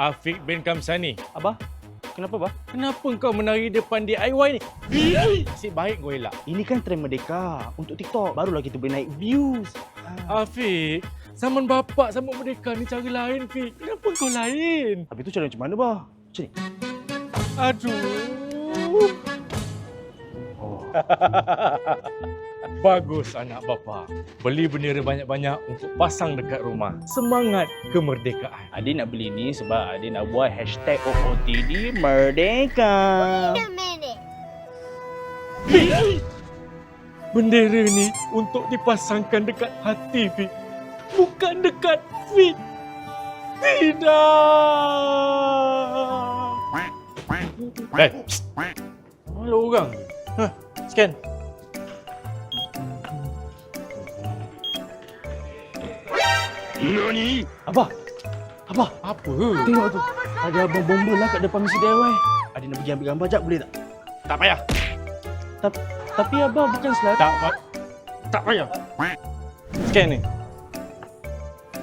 Afiq bin Kamsani. Abah, kenapa bah? Kenapa kau menari depan DIY ni? Nasib baik kau elak. Ini kan trend Merdeka untuk TikTok. Barulah kita boleh naik views. Afiq, zaman bapak sambut merdeka ni cara lain, Fik. Kenapa kau lain? Habis tu cara macam mana bah? Macam ni. Aduh. Oh. Bagus anak bapa. Beli bendera banyak-banyak untuk pasang dekat rumah. Semangat kemerdekaan. Adik nak beli ni sebab adik nak buat hashtag OOTD Merdeka. Wait a minute. Bendera ni untuk dipasangkan dekat hati, Fik. Bukan dekat feet. Tidak. Hey, mana orang? Scan. Nani? Abah. Abah, Apa? tengok tu. Ada abang bomba lah kat depan misi DIY. Adik nak pergi ambil gambar jap boleh tak? Tak payah. Tapi abah bukan selalu. Tak payah. Scan ni.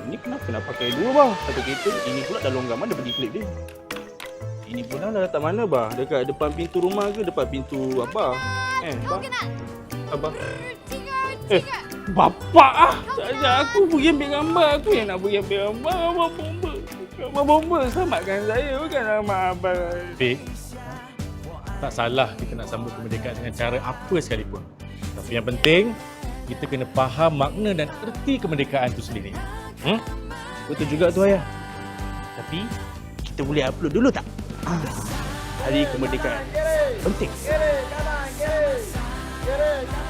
Ini kenapa nak pakai dua bah? Satu kereta, ini pula dah longgar mana pergi klip dia? Ini pula dah letak mana bah? Dekat depan pintu rumah ke depan pintu abah? Bah? Abah? Bapak ah! Sekejap aku pergi ambil gambar. Aku yang nak pergi ambil gambar. Abah bomba. Abah bomba selamatkan saya. Bukan nama abah. Fik, tak salah kita nak sambut kemerdekaan dengan cara apa sekalipun. Tapi yang penting, kita kena faham makna dan erti kemerdekaan itu sendiri. Betul juga tu ayah. Tapi kita boleh upload dulu tak? Hari kemerdekaan. Penting. Kiri, kanan, kiri. Kiri, kanan.